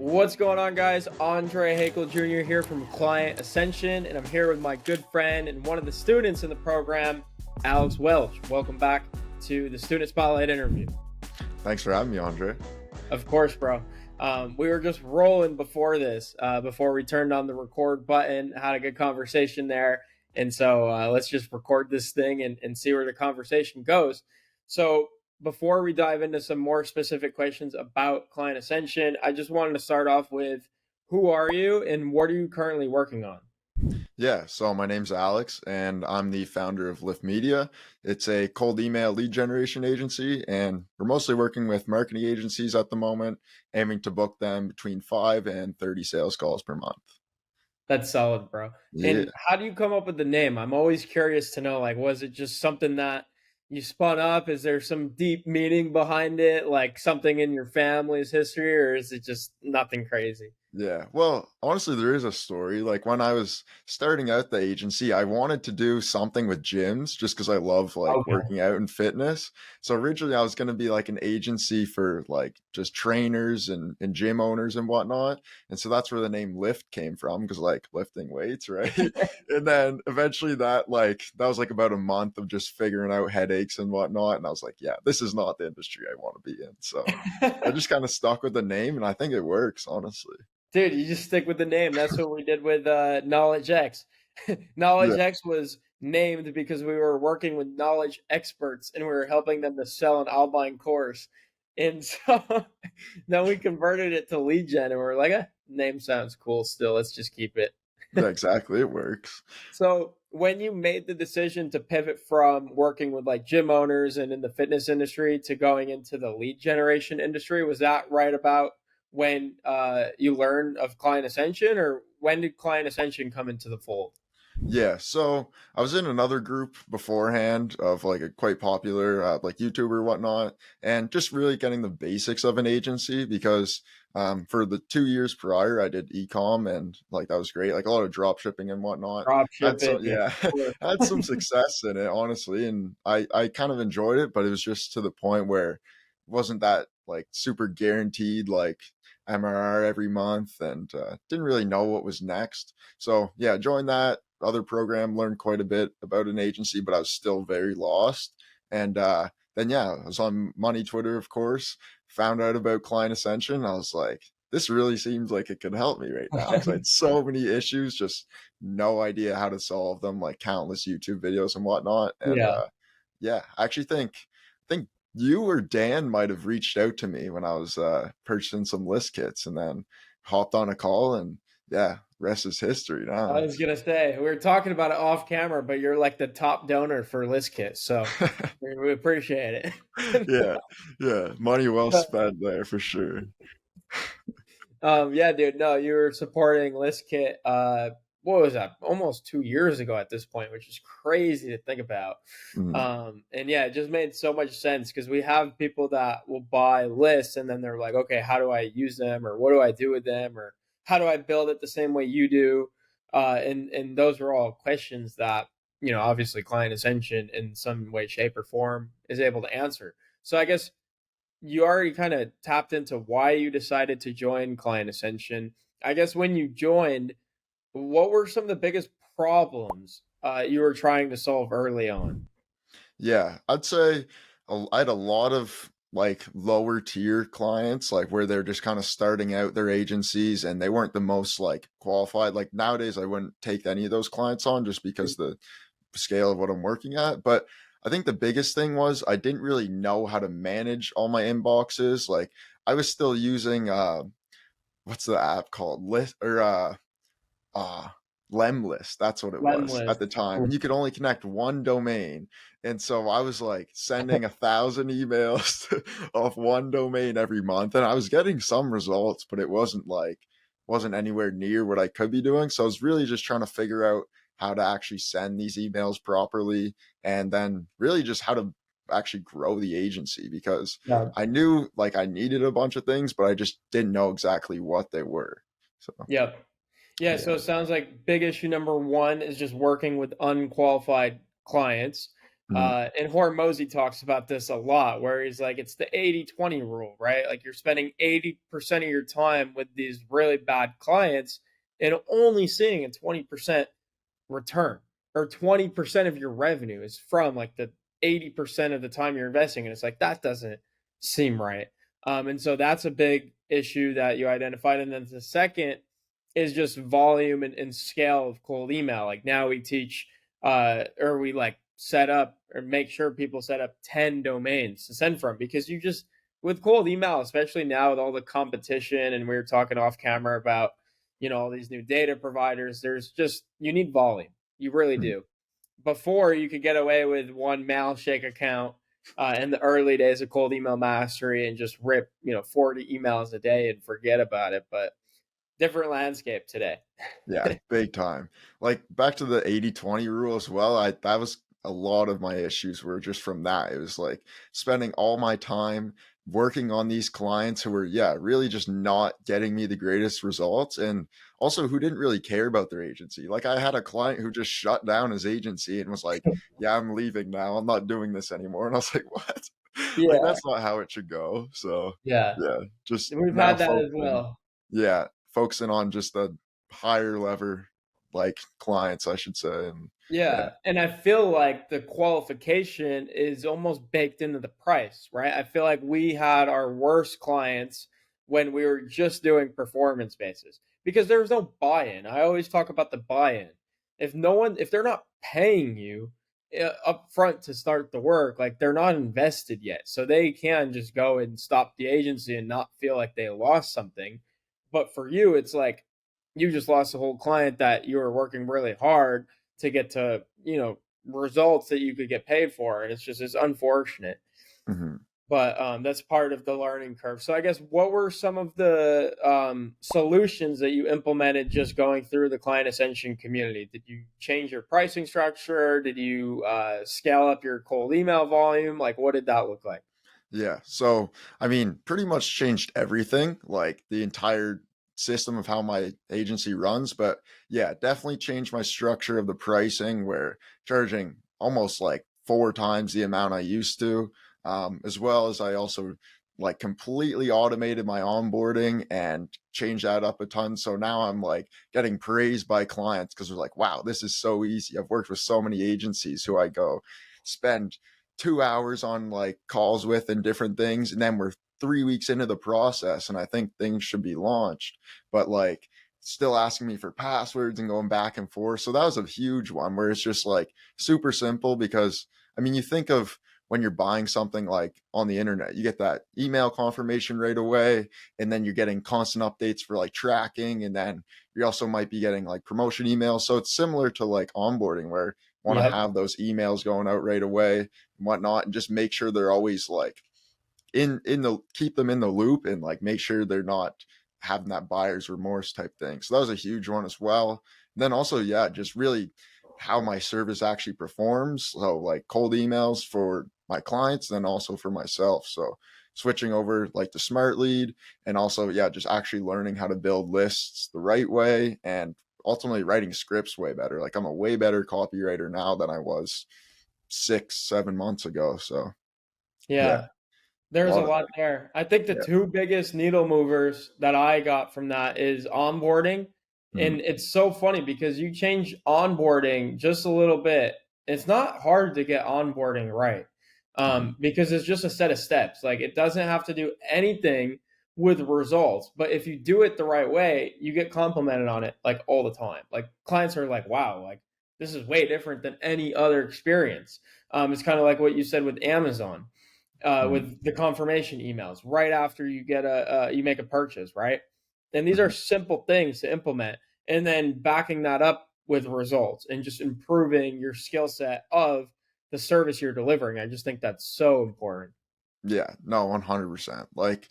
What's going on, guys? Andre Haykal Jr. here from Client Ascension, and I'm here with my good friend and one of the students in the program, Alex Welch. Welcome back to the Student Spotlight interview. Thanks for having me, Andre. Of course, bro. We were just rolling before this, before we turned on the record button, had a good conversation there. And so let's just record this thing and see where the conversation goes. So before we dive into some more specific questions about Client Ascension, I just wanted to start off with, who are you and what are you currently working on? Yeah, so my name's Alex, and I'm the founder of Lift Media. It's a cold email lead generation agency, and we're mostly working with marketing agencies at the moment, aiming to book them between 5 and 30 sales calls per month. That's solid, bro. Yeah. And how do you come up with the name? I'm always curious to know, like, was it just something that you spun up? Is there some deep meaning behind it, like something in your family's history, or is it just nothing crazy? Yeah, well, honestly, there is a story. Like when I was starting out the agency, I wanted to do something with gyms just because I love like Okay. working out and fitness. So originally I was going to be like an agency for like just trainers and gym owners and whatnot. And so that's where the name Lift came from because like lifting weights, right? And then eventually that was like about a month of just figuring out headaches and whatnot. And I was like, yeah, this is not the industry I want to be in. So I just kind of stuck with the name and I think it works, honestly. Dude, you just stick with the name. That's what we did with Knowledge X. Knowledge Yeah. X was named because we were working with knowledge experts and we were helping them to sell an online course. And so then we converted it to lead gen and we're like, name sounds cool still. Let's just keep it. Yeah, exactly. It works. So when you made the decision to pivot from working with like gym owners and in the fitness industry to going into the lead generation industry, was that right about when you learned of Client Ascension, or when did Client Ascension come into the fold? Yeah, so I was in another group beforehand of like a quite popular like YouTuber whatnot, and just really getting the basics of an agency because for the 2 years prior I did ecom and like that was great, like a lot of drop shipping and whatnot. Drop I had shipping, some yeah. yeah, I had some success in it honestly, and I kind of enjoyed it, but it was just to the point where it wasn't that like super guaranteed like MRR every month, and didn't really know what was next. So yeah, joined that other program, learned quite a bit about an agency, but I was still very lost. And then, yeah, I was on Money Twitter, of course, found out about Client Ascension. I was like, this really seems like it could help me right now because I had so many issues, just no idea how to solve them, like countless YouTube videos and whatnot. And Yeah. yeah, I actually think you or Dan might have reached out to me when I was purchasing some list kits, and then hopped on a call, and yeah, rest is history I now. was gonna say we were talking about it off camera, but you're like the top donor for list kits, so we appreciate it. Yeah, yeah, money well spent there for sure. Yeah, dude. No, you were supporting ListKit. What was that? Almost 2 years ago at this point, which is crazy to think about. Mhm. And yeah, it just made so much sense because we have people that will buy lists and then they're like, okay, how do I use them, or what do I do with them, or how do I build it the same way you do? And those are all questions that obviously Client Ascension in some way, shape, or form is able to answer. So I guess you already kind of tapped into why you decided to join Client Ascension. I guess when you joined, what were some of the biggest problems you were trying to solve early on? Yeah, I'd say I had a lot of like lower tier clients, like where they're just kind of starting out their agencies and they weren't the most like qualified. Like nowadays, I wouldn't take any of those clients on just because the scale of what I'm working at. But I think the biggest thing was I didn't really know how to manage all my inboxes. Like I was still using what's the app called? List or uh Lemlist, that's what it was at Lemlist. the time. Cool. And you could only connect one domain. And so I was like sending 1,000 emails off one domain every month. And I was getting some results, but it wasn't anywhere near what I could be doing. So I was really just trying to figure out how to actually send these emails properly, and then really just how to actually grow the agency because Yeah. I knew like I needed a bunch of things, but I just didn't know exactly what they were. So Yep. Yeah. So yeah. it sounds like big issue number one is just working with unqualified clients. Mhm. And Hormozy talks about this a lot, where he's like, it's the 80-20 rule, right? Like you're spending 80% of your time with these really bad clients and only seeing a 20% return, or 20% of your revenue is from like the 80% of the time you're investing. And it's like, that doesn't seem right. And so that's a big issue that you identified. And then the second is just volume and scale of cold email. Like now we teach, or we like set up or make sure people set up 10 domains to send from, because you just, with cold email, especially now with all the competition, and we were talking off camera about, all these new data providers, there's just, you need volume. You really Mhm. do. Before, you could get away with one Mailshake account in the early days of cold email mastery and just rip, 40 emails a day and forget about it. But different landscape today. Yeah, big time. Like back to the 80-20 rule as well. That was a lot of my issues were just from that. It was like spending all my time working on these clients who were, yeah, really just not getting me the greatest results, and also who didn't really care about their agency. Like I had a client who just shut down his agency and was like, "Yeah, I'm leaving now. I'm not doing this anymore." And I was like, "What?" Like Yeah. that's not how it should go. So, Yeah. yeah, just We've now had that as focusing, well. yeah, focusing on just the higher level like clients, I should say. And yeah. Yeah, and I feel like the qualification is almost baked into the price, right? I feel like we had our worst clients when we were just doing performance basis, because there was no buy-in. I always talk about the buy-in. If they're not paying you up front to start the work, like they're not invested yet. So they can just go and stop the agency and not feel like they lost something. But for you, it's like you just lost a whole client that you were working really hard to get to, results that you could get paid for. And it's unfortunate. Mhm. But that's part of the learning curve. So I guess, what were some of the solutions that you implemented just going through the client ascension community? Did you change your pricing structure? Did you scale up your cold email volume? Like, what did that look like? Yeah. So, I mean, pretty much changed everything, like the entire system of how my agency runs. But yeah, definitely changed my structure of the pricing where charging almost like four times the amount I used to, as well as I also like completely automated my onboarding and changed that up a ton. So now I'm like getting praised by clients because they're like, wow, this is so easy. I've worked with so many agencies who I go spend 2 hours on like calls with and different things, and then we're 3 weeks into the process and I think things should be launched, but like still asking me for passwords and going back and forth. So that was a huge one where it's just like super simple, because I mean, you think of when you're buying something like on the internet, you get that email confirmation right away, and then you're getting constant updates for like tracking, and then you also might be getting like promotion emails. So it's similar to like onboarding where you want to Yep. have those emails going out right away and whatnot, and just make sure they're always like in the keep them in the loop and like make sure they're not having that buyer's remorse type thing. So that was a huge one as well. And then also, yeah, just really how my service actually performs. So like cold emails for my clients, then also for myself. So switching over like to smart lead, and also, yeah, just actually learning how to build lists the right way, and ultimately writing scripts way better. Like I'm a way better copywriter now than I was 6 7 months ago. So yeah, Yeah. a There's a lot of lot there. I think the yeah. two biggest needle movers that I got from that is onboarding. Mhm. And it's so funny because you change onboarding just a little bit. It's not hard to get onboarding right, Mhm. because it's just a set of steps. Like, it doesn't have to do anything with results. But if you do it the right way, you get complimented on it like all the time. Like, clients are like, wow, like this is way different than any other experience. It's kind of like what you said with Amazon, Mhm. with the confirmation emails right after you get you make a purchase, right? And these are Mhm. simple things to implement, and then backing that up with results and just improving your skill set of the service you're delivering. I just think that's so important. Yeah, no, 100%. Like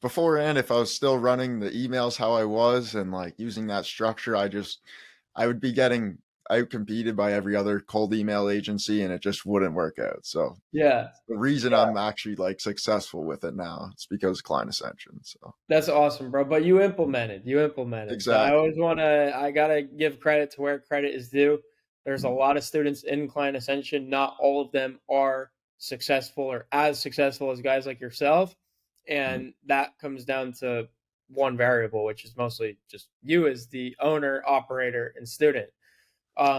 beforehand, if I was still running the emails how I was and like using that structure, I would be getting out competed by every other cold email agency, and it just wouldn't work out. So Yeah, the reason yeah, I'm actually like successful with it now, it's because of client ascension. So that's awesome, bro. But you implemented. So I exactly. always want to. I gotta give credit to where credit is due. There's a lot of students in client ascension. Not all of them are successful or as successful as guys like yourself. Mhm. And that comes down to one variable, which is mostly just you as the owner, operator, and student.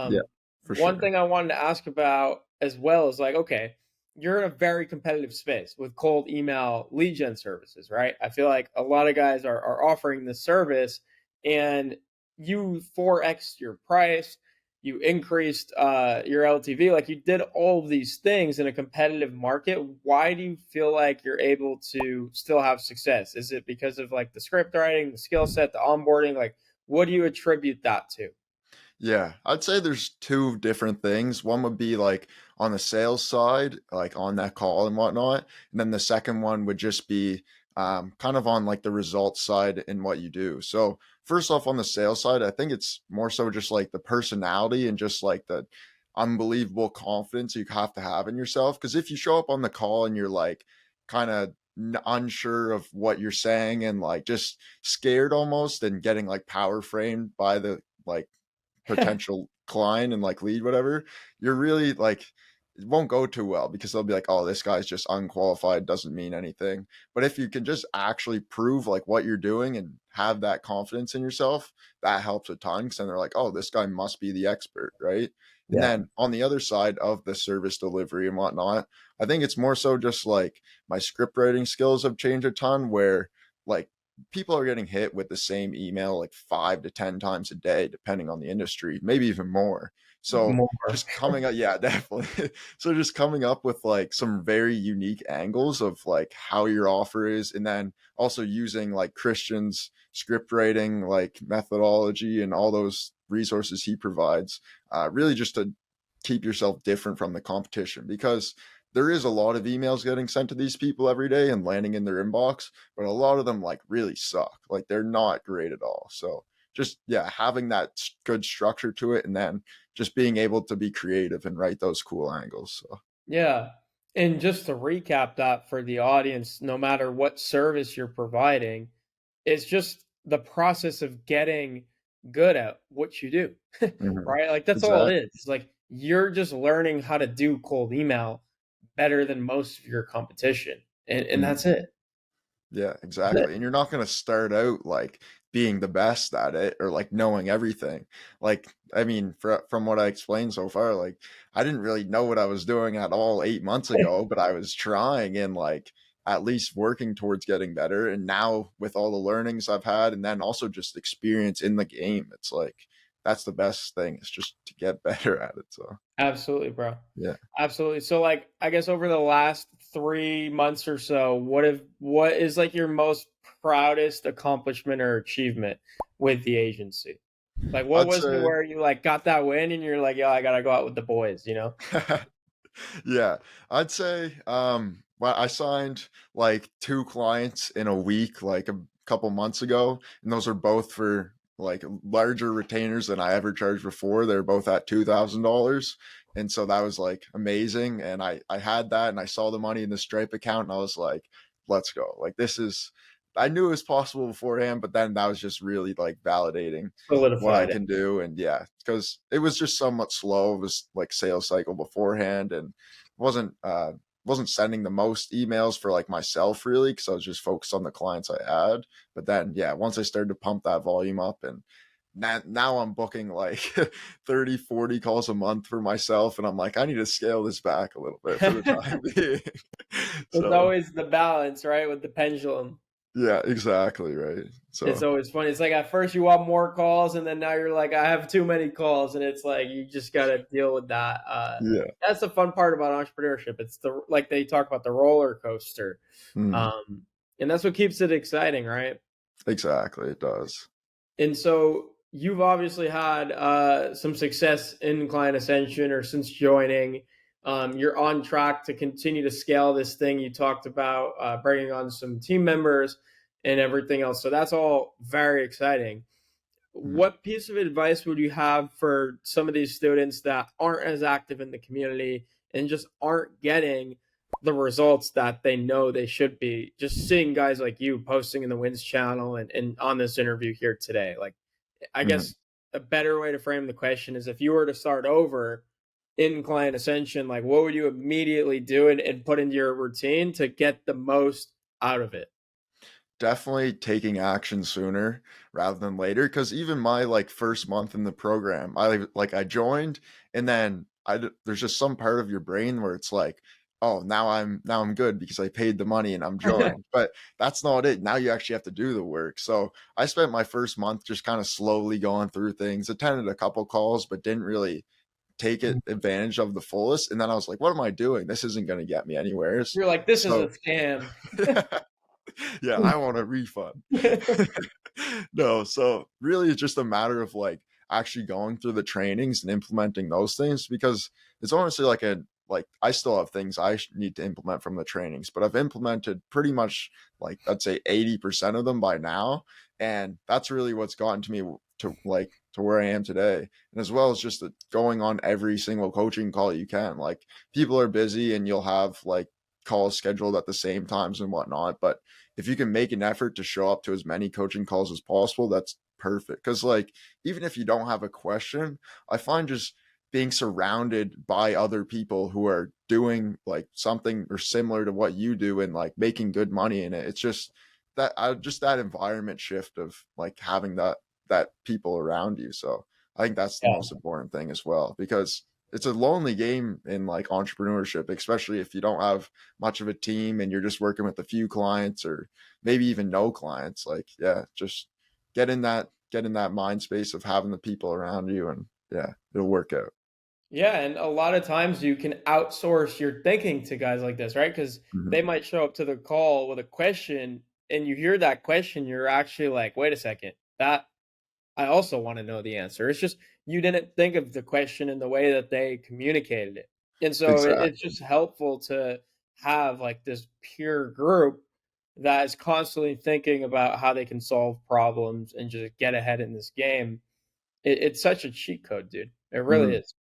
Yeah, Um, for One sure. thing I wanted to ask about as well is like, okay, you're in a very competitive space with cold email lead gen services, right? I feel like a lot of guys are offering this service, and you 4x your price, you increased your LTV, like you did all of these things in a competitive market. Why do you feel like you're able to still have success? Is it because of like the script writing, the skill set, the onboarding? Like, what do you attribute that to? Yeah, I'd say there's two different things. One would be like on the sales side, like on that call and whatnot. And then the second one would just be kind of on like the results side in what you do. So, first off, on the sales side, I think it's more so just like the personality and just like the unbelievable confidence you have to have in yourself. Because if you show up on the call and you're like kind of unsure of what you're saying and like just scared almost and getting like power framed by the like potential client and like lead whatever, you're really like it won't go too well because they'll be like, oh, this guy's just unqualified, doesn't mean anything. But if you can just actually prove like what you're doing and have that confidence in yourself, that helps a ton. Because then they're like, oh, this guy must be the expert, right? And Yeah. then on the other side of the service delivery and whatnot, I think it's more so just like my script writing skills have changed a ton where like people are getting hit with the same email like 5 to 10 times a day, depending on the industry, maybe even more. So More. just coming up, yeah, definitely. So just coming up with like some very unique angles of like how your offer is, and then also using like Christian's script writing like methodology and all those resources he provides, really just to keep yourself different from the competition because there is a lot of emails getting sent to these people every day and landing in their inbox, but a lot of them like really suck. Like they're not great at all. So just yeah, having that good structure to it, and then just being able to be creative and write those cool angles. So Yeah. And just to recap that for the audience, no matter what service you're providing, it's just the process of getting good at what you do, mhm. right? Like that's all it Exactly. is. It's like you're just learning how to do cold email better than most of your competition. And Mhm. that's it. Yeah, That's it. exactly. And you're not going to start out like being the best at it or like knowing everything. Like, I mean, from what I explained so far, like I didn't really know what I was doing at all 8 months ago, but I was trying and like at least working towards getting better. And now with all the learnings I've had and then also just experience in the game, it's like that's the best thing is just to get better at it. So, Absolutely, bro. yeah. Absolutely. So like I guess over the last 3 months or so, what is like your most proudest accomplishment or achievement with the agency? Like what I'd was it say where you like got that win and you're like, yo, I gotta go out with the boys, you know? Yeah, I'd say well, I signed like two clients in a week like a couple months ago, and those are both for like larger retainers than I ever charged before. They're both at $2,000. And so that was like amazing. And I had that and I saw the money in the Stripe account and I was like, let's go. Like this is I knew it was possible beforehand, but then that was just really like validating what I Solidified it. can do. And yeah, because it was just somewhat slow. It was like sales cycle beforehand and wasn't sending the most emails for like myself really because I was just focused on the clients I had. But then yeah, once I started to pump that volume up and now I'm booking like 30, 40 calls a month for myself. And I'm like, I need to scale this back a little bit for the time being. It's So always the balance, right? With the pendulum. yeah, exactly. Right. It's So always funny. It's like at first you want more calls, and then now you're like, I have too many calls, and it's like you just got to deal with that. yeah. That's the fun part about entrepreneurship. It's the like they talk about the roller coaster, Mhm. um, and that's what keeps it exciting, right? Exactly. It does. And so you've obviously had some success in client ascension or since joining. You're on track to continue to scale this thing. You talked about bringing on some team members and everything else. So that's all very exciting. Mhm. What piece of advice would you have for some of these students that aren't as active in the community and just aren't getting the results that they know they should be? Just seeing guys like you posting in the Wins channel and on this interview here today. Like, I Mhm. guess a better way to frame the question is if you were to start over in client ascension, like what would you immediately do and put into your routine to get the most out of it? Definitely taking action sooner rather than later, because even my like first month in the program, I joined, and then there's just some part of your brain where it's like, oh, now I'm good because I paid the money and I'm joined. But that's not it. Now you actually have to do the work. So I spent my first month just kind of slowly going through things, attended a couple calls, but didn't really take it advantage of the fullest. And then I was like, what am I doing? This isn't going to get me anywhere. You're like, this is a So scam. yeah, I want a refund. No, so really it's just a matter of like actually going through the trainings and implementing those things, because it's honestly like I still have things need to implement from the trainings, but I've implemented pretty much like I'd say 80% of them by now, and that's really what's gotten to me to where I am today. And as well as just going on every single coaching call you can. Like people are busy and you'll have like calls scheduled at the same times and whatnot, but if you can make an effort to show up to as many coaching calls as possible, that's perfect. Because like even if you don't have a question, I find just being surrounded by other people who are doing like something or similar to what you do and like making good money in it, it's just that environment shift of like having that people around you. So I think that's the Yeah. most important thing as well, because it's a lonely game in like entrepreneurship, especially if you don't have much of a team and you're just working with a few clients or maybe even no clients. Like, yeah, just get in that mind space of having the people around you, and yeah, it'll work out. Yeah, and a lot of times you can outsource your thinking to guys like this, right? Because Mhm. they might show up to the call with a question, and you hear that question, you're actually like, "Wait a second, that I also want to know the answer." It's just you didn't think of the question in the way that they communicated it, and so it's Exactly. just helpful to have like this peer group that is constantly thinking about how they can solve problems and just get ahead in this game. It's such a cheat code, dude. It really Mhm. is.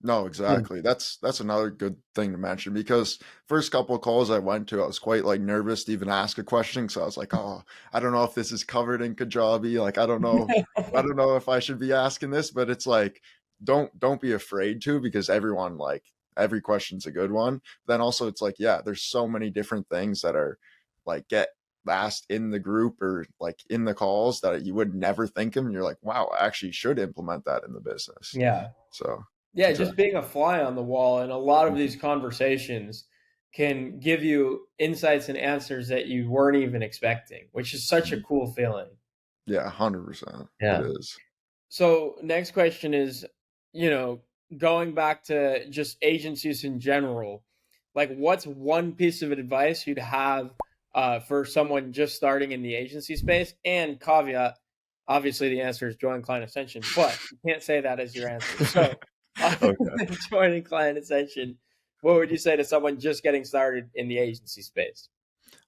No, Mm. exactly. That's another good thing to mention, because first couple of calls I went to, I was quite like nervous to even ask a question. So I was like, oh, I don't know if this is covered in Kajabi. Like, I don't know if I should be asking this, but it's like, don't be afraid to, because everyone like every question's a good one. Then also it's like, yeah, there's so many different things that are like get asked in the group or like in the calls that you would never think of. And you're like, wow, I actually should implement that in the business. Yeah. So Yeah, just exactly. being a fly on the wall, and a lot of Mhm. these conversations can give you insights and answers that you weren't even expecting, which is such a Mhm. cool feeling. Yeah, 100%. It Yeah. is. So, next question is, you know, going back to just agencies in general, like what's one piece of advice you'd have for someone just starting in the agency space? And caveat, obviously the answer is join client ascension, but you can't say that as your answer. So, Okay. joining client ascension, what would you say to someone just getting started in the agency space?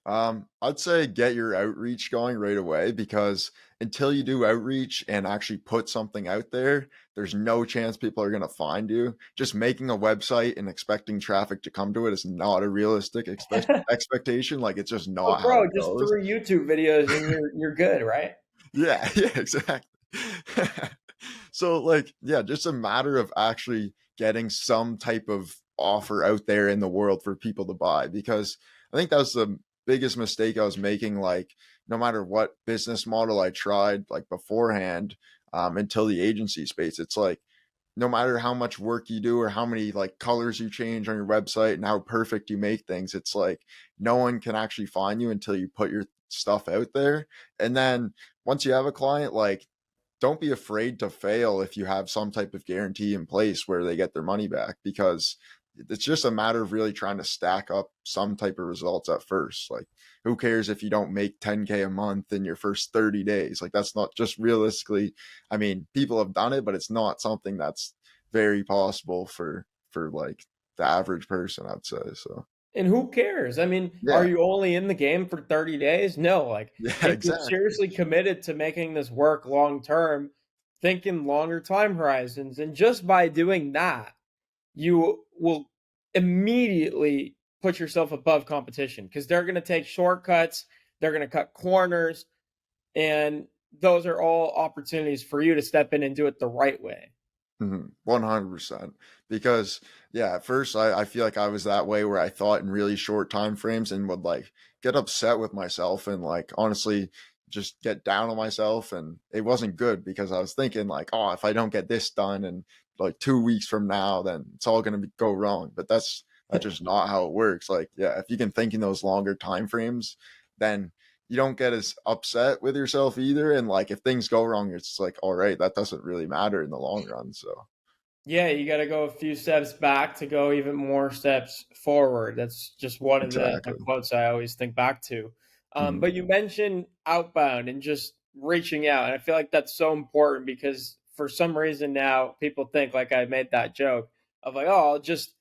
I'd say get your outreach going right away, because until you do outreach and actually put something out there, there's no chance people are going to find you. Just making a website and expecting traffic to come to it is not a realistic expectation. Like, it's just Oh, not how bro, it just goes. 3 YouTube videos and you're good, right? Yeah, yeah, exactly. So like, yeah, just a matter of actually getting some type of offer out there in the world for people to buy, because I think that was the biggest mistake I was making. Like, no matter what business model I tried like beforehand, until the agency space, it's like no matter how much work you do or how many like colors you change on your website and how perfect you make things, it's like no one can actually find you until you put your stuff out there. And then once you have a client, like, don't be afraid to fail if you have some type of guarantee in place where they get their money back, because it's just a matter of really trying to stack up some type of results at first. Like, who cares if you don't make 10K a month in your first 30 days? Like, that's not just realistically, I mean, people have done it, but it's not something that's very possible for like the average person, I'd say. So And who cares? I mean, are yeah. you only in the game for 30 days? No, like Yeah, if you're exactly. seriously committed to making this work long term, thinking longer time horizons, and just by doing that, you will immediately put yourself above competition because they're going to take shortcuts, they're going to cut corners, and those are all opportunities for you to step in and do it the right way. 100%. Because yeah, at first I feel like I was that way where I thought in really short time frames and would like get upset with myself and like honestly just get down on myself, and it wasn't good because I was thinking like, oh, if I don't get this done in like 2 weeks from now, then it's all going to go wrong. But that's just not how it works. Like, yeah, if you can think in those longer time frames, then you don't get as upset with yourself either. And like if things go wrong, it's like, all right, that doesn't really matter in the long run. So Yeah, you got to go a few steps back to go even more steps forward. That's just one of the exactly. quotes I always think back to. Hmm. But you mentioned outbound and just reaching out. And I feel like that's so important because for some reason now people think, like I made that joke of like, oh, I'll just,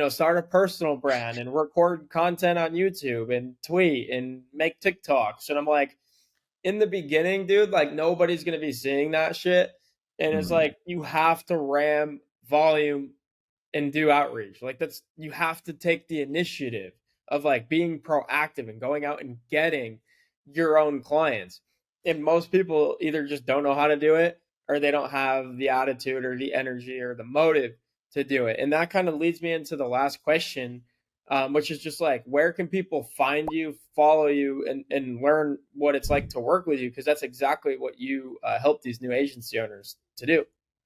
start a personal brand and record content on YouTube and tweet and make TikToks. And I'm like, in the beginning, dude, like nobody's gonna be seeing that shit. And it's Hmm. like you have to ram volume and do outreach. Like you have to take the initiative of like being proactive and going out and getting your own clients. And most people either just don't know how to do it or they don't have the attitude or the energy or the motive to do it. And that kind of leads me into the last question, which is just like, where can people find you, follow you, and learn what it's like to work with you? Because that's exactly what you help these new agency owners to do.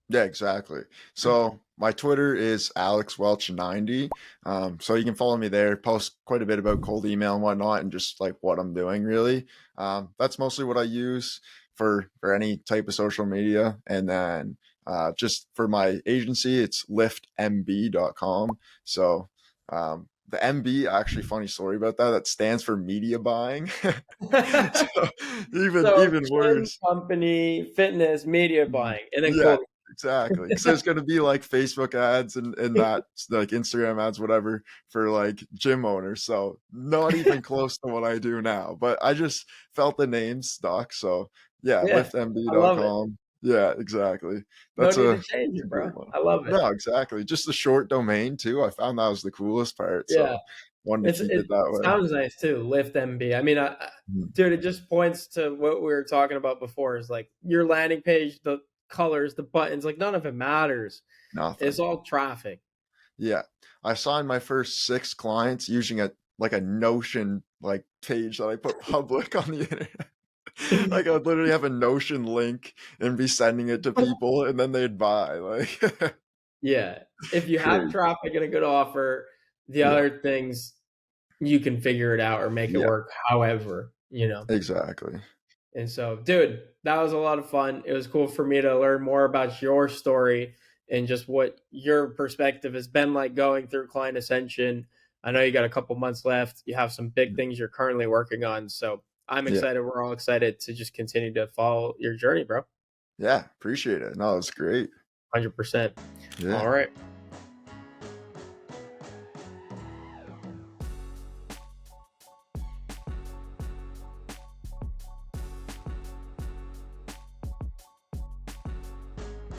Yeah, exactly. So my Twitter is Alex Welch 90. So you can follow me there, post quite a bit about cold email and whatnot, and just like what I'm doing really. That's mostly what I use for any type of social media. And then just for my agency, it's liftmb.com. So the MB, actually, funny story about that, that stands for media buying. So So even gym, worse. company, fitness, media Mhm. buying, and then Yeah, cold. exactly. Because there's gonna be like Facebook ads and that like Instagram ads, whatever, for like gym owners. So not even close to what I do now. But I just felt the name stuck. So yeah, Yeah, I love it. liftmb.com. Yeah, exactly. No That's need to that's change a it, great bro. one. I love it. No, exactly. Just a short domain too. I found that was the coolest part. Yeah, So wanted to keep it it that way. sounds nice too. Lift MB. I mean, Mhm. dude, it just points to what we were talking about before. Is like your landing page, the colors, the buttons, like none of it matters. It's Nothing. all traffic. Yeah. I signed my first 6 clients using a like a Notion like page that I put public on the internet. Like I would literally have a Notion link and be sending it to people and then they'd buy like Yeah, if you have crazy. traffic and a good offer, the Yeah. other things you can figure it out or make it Yeah, work. However. exactly. And so, dude, that was a lot of fun. It was cool for me to learn more about your story and just what your perspective has been like going through client ascension. I know you got a couple months left. You have some big things you're currently working on. So I'm Yeah. excited. We're all excited to just continue to follow your journey, bro. Yeah, appreciate it. No, it's great. 100%. Yeah. All right.